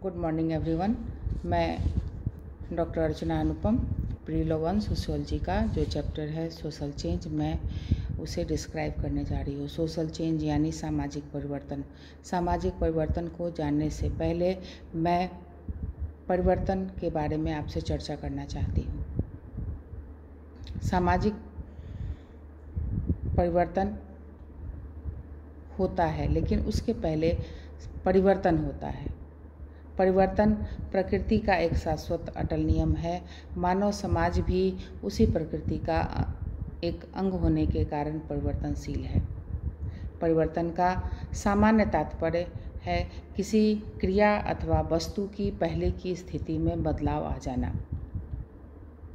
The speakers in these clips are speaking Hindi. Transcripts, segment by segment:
Good morning everyone. मैं डॉक्टर अर्चना अनुपम प्रीलो 1 सोशियोलॉजी का जो चैप्टर है सोशल चेंज, मैं उसे डिस्क्राइब करने जा रही हूँ। सोशल चेंज यानी सामाजिक परिवर्तन। सामाजिक परिवर्तन को जानने से पहले मैं परिवर्तन के बारे में आपसे चर्चा करना चाहती हूँ। सामाजिक परिवर्तन होता है, लेकिन उसके पहले परिवर्तन होता है। परिवर्तन प्रकृति का एक शाश्वत अटल नियम है। मानव समाज भी उसी प्रकृति का एक अंग होने के कारण परिवर्तनशील है। परिवर्तन का सामान्य तात्पर्य है किसी क्रिया अथवा वस्तु की पहले की स्थिति में बदलाव आ जाना।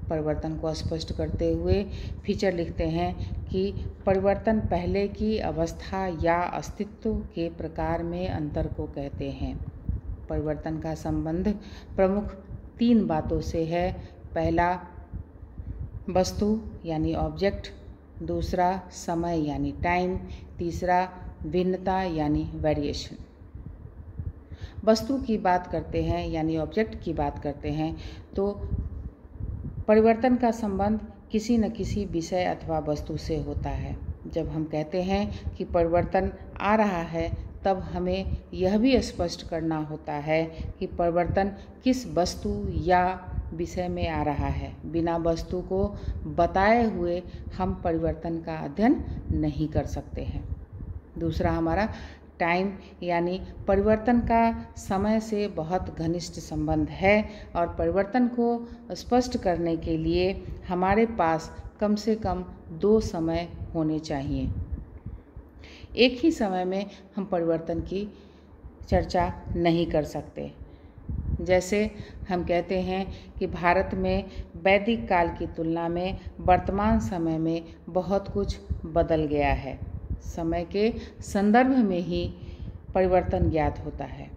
परिवर्तन को स्पष्ट करते हुए फीचर लिखते हैं कि परिवर्तन पहले की अवस्था या अस्तित्व के प्रकार में अंतर को कहते हैं। परिवर्तन का संबंध प्रमुख 3 बातों से है। पहला वस्तु यानी ऑब्जेक्ट, दूसरा समय यानी टाइम, तीसरा भिन्नता यानी वेरिएशन। वस्तु की बात करते हैं यानी ऑब्जेक्ट की बात करते हैं तो परिवर्तन का संबंध किसी न किसी विषय अथवा वस्तु से होता है। जब हम कहते हैं कि परिवर्तन आ रहा है, तब हमें यह भी स्पष्ट करना होता है कि परिवर्तन किस वस्तु या विषय में आ रहा है। बिना वस्तु को बताए हुए हम परिवर्तन का अध्ययन नहीं कर सकते हैं। दूसरा हमारा टाइम यानी परिवर्तन का समय से बहुत घनिष्ठ संबंध है और परिवर्तन को स्पष्ट करने के लिए हमारे पास कम से कम 2 समय होने चाहिए। एक ही समय में हम परिवर्तन की चर्चा नहीं कर सकते। जैसे हम कहते हैं कि भारत में वैदिक काल की तुलना में वर्तमान समय में बहुत कुछ बदल गया है। समय के संदर्भ में ही परिवर्तन ज्ञात होता है।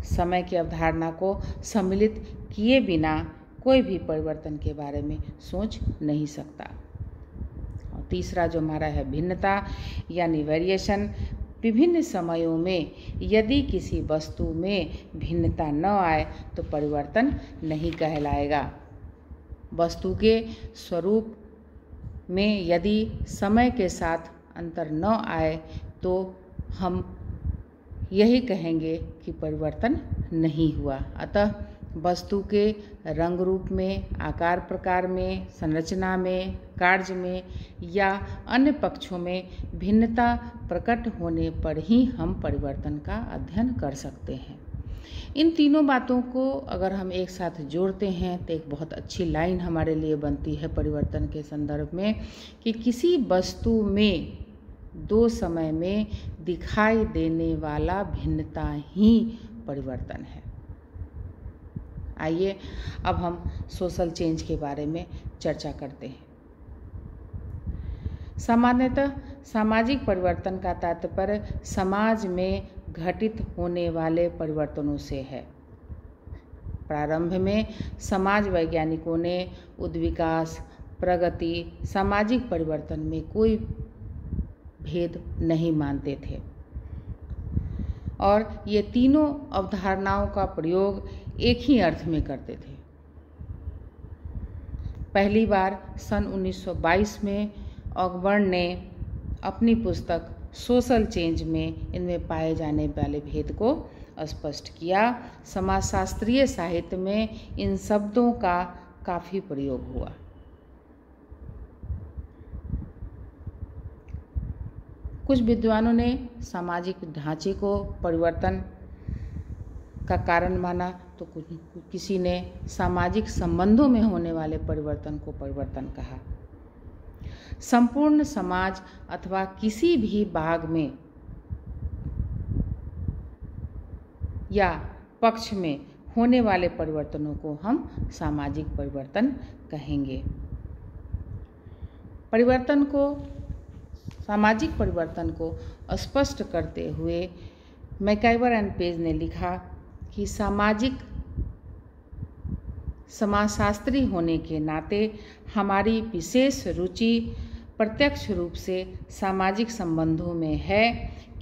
समय की अवधारणा को सम्मिलित किए बिना कोई भी परिवर्तन के बारे में सोच नहीं सकता। और तीसरा जो हमारा है भिन्नता यानी वेरिएशन। विभिन्न समयों में यदि किसी वस्तु में भिन्नता न आए तो परिवर्तन नहीं कहलाएगा। वस्तु के स्वरूप में यदि समय के साथ अंतर न आए तो हम यही कहेंगे कि परिवर्तन नहीं हुआ। अतः वस्तु के रंग रूप में, आकार प्रकार में, संरचना में, कार्य में या अन्य पक्षों में भिन्नता प्रकट होने पर ही हम परिवर्तन का अध्ययन कर सकते हैं। इन तीनों बातों को अगर हम एक साथ जोड़ते हैं तो एक बहुत अच्छी लाइन हमारे लिए बनती है परिवर्तन के संदर्भ में कि किसी वस्तु में 2 समय में दिखाई देने वाला भिन्नता ही परिवर्तन है। आइए अब हम सोशल चेंज के बारे में चर्चा करते हैं। सामान्यतः सामाजिक परिवर्तन का तात्पर्य समाज में घटित होने वाले परिवर्तनों से है। प्रारंभ में समाज वैज्ञानिकों ने उद्विकास, प्रगति, सामाजिक परिवर्तन में कोई भेद नहीं मानते थे और ये तीनों अवधारणाओं का प्रयोग एक ही अर्थ में करते थे। पहली बार सन 1922 में ऑगबर्न ने अपनी पुस्तक सोशल चेंज में इनमें पाए जाने वाले भेद को स्पष्ट किया। समाजशास्त्रीय साहित्य में इन शब्दों का काफ़ी प्रयोग हुआ। कुछ विद्वानों ने सामाजिक ढांचे को परिवर्तन का कारण माना तो किसी ने सामाजिक संबंधों में होने वाले परिवर्तन को परिवर्तन कहा। संपूर्ण समाज अथवा किसी भी भाग में या पक्ष में होने वाले परिवर्तनों को हम सामाजिक परिवर्तन कहेंगे। सामाजिक परिवर्तन को स्पष्ट करते हुए मैकाइवर एंड पेज ने लिखा कि समाजशास्त्री होने के नाते हमारी विशेष रुचि प्रत्यक्ष रूप से सामाजिक संबंधों में है।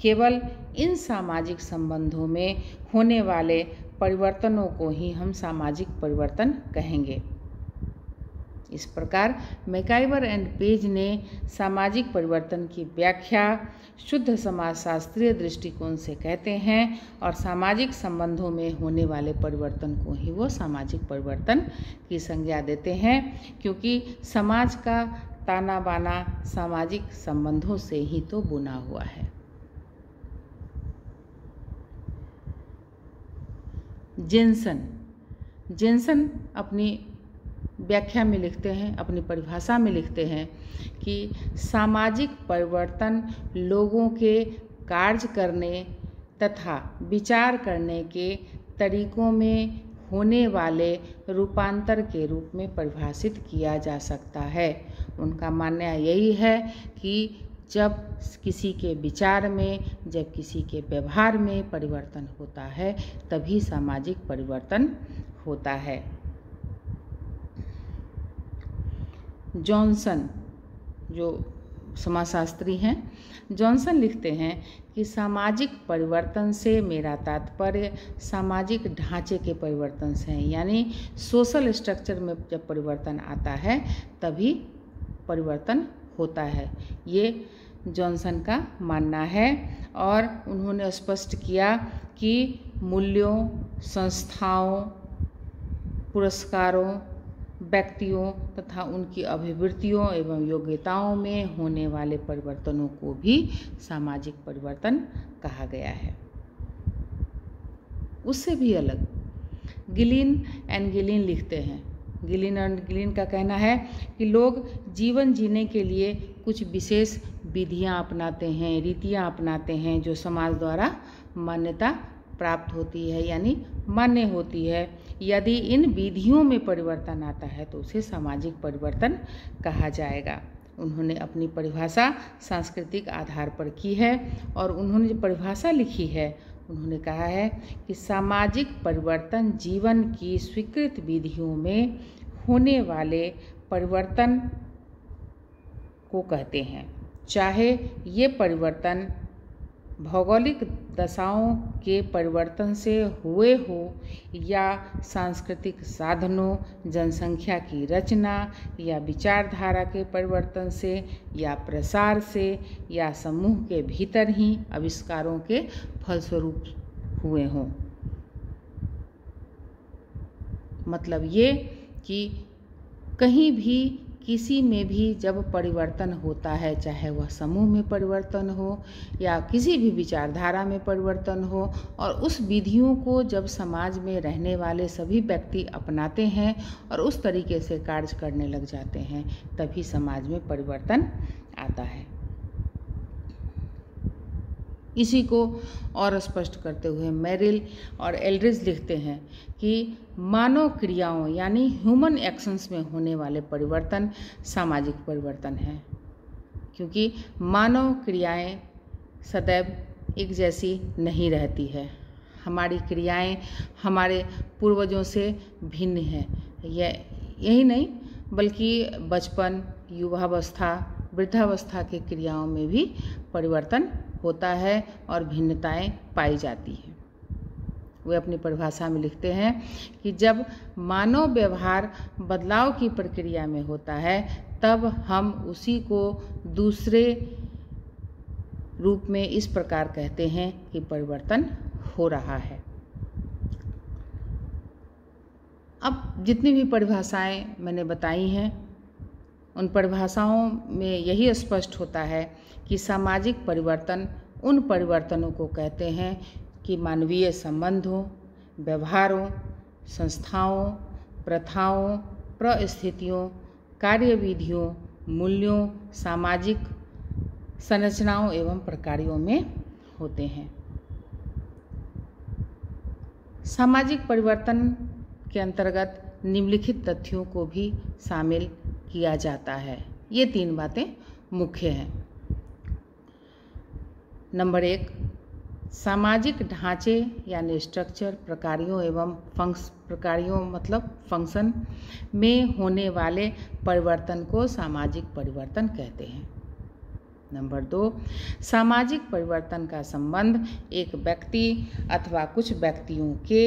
केवल इन सामाजिक संबंधों में होने वाले परिवर्तनों को ही हम सामाजिक परिवर्तन कहेंगे। इस प्रकार मैकाइवर एंड पेज ने सामाजिक परिवर्तन की व्याख्या शुद्ध समाजशास्त्रीय दृष्टिकोण से करते हैं और सामाजिक संबंधों में होने वाले परिवर्तन को ही वो सामाजिक परिवर्तन की संज्ञा देते हैं, क्योंकि समाज का ताना बाना सामाजिक संबंधों से ही तो बुना हुआ है। जेन्सन अपनी व्याख्या में लिखते हैं, अपनी परिभाषा में लिखते हैं कि सामाजिक परिवर्तन लोगों के कार्य करने तथा विचार करने के तरीकों में होने वाले रूपांतर के रूप में परिभाषित किया जा सकता है। उनका मानना यही है कि जब किसी के विचार में, जब किसी के व्यवहार में परिवर्तन होता है तभी सामाजिक परिवर्तन होता है। जॉनसन जो समाजशास्त्री हैं, जॉनसन लिखते हैं कि सामाजिक परिवर्तन से मेरा तात्पर्य सामाजिक ढांचे के परिवर्तन से है, यानी सोशल स्ट्रक्चर में जब परिवर्तन आता है तभी परिवर्तन होता है। ये जॉनसन का मानना है और उन्होंने स्पष्ट किया कि मूल्यों, संस्थाओं, पुरस्कारों, व्यक्तियों तथा उनकी अभिवृत्तियों एवं योग्यताओं में होने वाले परिवर्तनों को भी सामाजिक परिवर्तन कहा गया है। उससे भी अलग गिलिन एंड गिलिन लिखते हैं। गिलिन एंड गिलिन का कहना है कि लोग जीवन जीने के लिए कुछ विशेष विधियां अपनाते हैं, रीतियां अपनाते हैं जो समाज द्वारा मान्यता प्राप्त होती है, यानी मान्य होती है। यदि इन विधियों में परिवर्तन आता है तो उसे सामाजिक परिवर्तन कहा जाएगा। उन्होंने अपनी परिभाषा सांस्कृतिक आधार पर की है और उन्होंने जो परिभाषा लिखी है उन्होंने कहा है कि सामाजिक परिवर्तन जीवन की स्वीकृत विधियों में होने वाले परिवर्तन को कहते हैं, चाहे ये परिवर्तन भौगोलिक दशाओं के परिवर्तन से हुए हो या सांस्कृतिक साधनों, जनसंख्या की रचना या विचारधारा के परिवर्तन से या प्रसार से या समूह के भीतर ही आविष्कारों के फलस्वरूप हुए हों। मतलब ये कि कहीं भी किसी में भी जब परिवर्तन होता है, चाहे वह समूह में परिवर्तन हो या किसी भी विचारधारा में परिवर्तन हो, और उस विधियों को जब समाज में रहने वाले सभी व्यक्ति अपनाते हैं और उस तरीके से कार्य करने लग जाते हैं तभी समाज में परिवर्तन आता है। इसी को और स्पष्ट करते हुए मेरिल और एल्ड्रिज लिखते हैं कि मानव क्रियाओं यानी ह्यूमन एक्शंस में होने वाले परिवर्तन सामाजिक परिवर्तन है, क्योंकि मानव क्रियाएं सदैव एक जैसी नहीं रहती है। हमारी क्रियाएं हमारे पूर्वजों से भिन्न हैं। यही नहीं बल्कि बचपन, युवावस्था, वृद्धावस्था की क्रियाओं में भी परिवर्तन होता है और भिन्नताएं पाई जाती हैं। वे अपनी परिभाषा में लिखते हैं कि जब मानव व्यवहार बदलाव की प्रक्रिया में होता है तब हम उसी को दूसरे रूप में इस प्रकार कहते हैं कि परिवर्तन हो रहा है। अब जितनी भी परिभाषाएं मैंने बताई हैं उन परिभाषाओं में यही स्पष्ट होता है कि सामाजिक परिवर्तन उन परिवर्तनों को कहते हैं कि मानवीय संबंधों, व्यवहारों, संस्थाओं, प्रथाओं, परिस्थितियों, कार्यविधियों, मूल्यों, सामाजिक संरचनाओं एवं प्रकारों में होते हैं। सामाजिक परिवर्तन के अंतर्गत निम्नलिखित तथ्यों को भी शामिल किया जाता है। ये 3 बातें मुख्य हैं। नंबर 1, सामाजिक ढांचे यानी स्ट्रक्चर, प्रकारों एवं प्रकारों मतलब फंक्शन में होने वाले परिवर्तन को सामाजिक परिवर्तन कहते हैं। नंबर 2, सामाजिक परिवर्तन का संबंध एक व्यक्ति अथवा कुछ व्यक्तियों के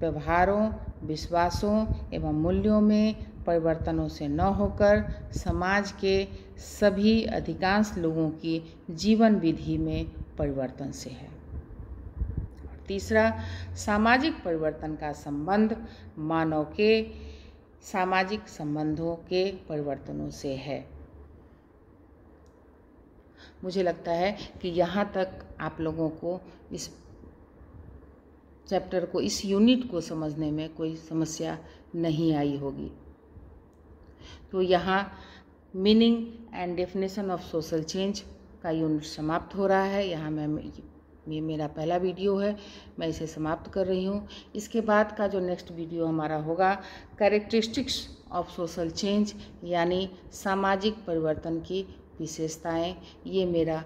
व्यवहारों, विश्वासों एवं मूल्यों में परिवर्तनों से न होकर समाज के सभी अधिकांश लोगों की जीवन विधि में परिवर्तन से है। तीसरा, सामाजिक परिवर्तन का संबंध मानव के सामाजिक संबंधों के परिवर्तनों से है। मुझे लगता है कि यहाँ तक आप लोगों को इस चैप्टर को, इस यूनिट को समझने में कोई समस्या नहीं आई होगी। तो यहाँ meaning and definition of social change का यूनिट समाप्त हो रहा है। यहाँ ये मेरा पहला वीडियो है, मैं इसे समाप्त कर रही हूँ। इसके बाद का जो नेक्स्ट वीडियो हमारा होगा कैरेक्टरिस्टिक्स ऑफ सोशल चेंज, यानी सामाजिक परिवर्तन की विशेषताएं, ये मेरा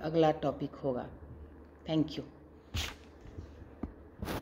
अगला टॉपिक होगा। Thank you.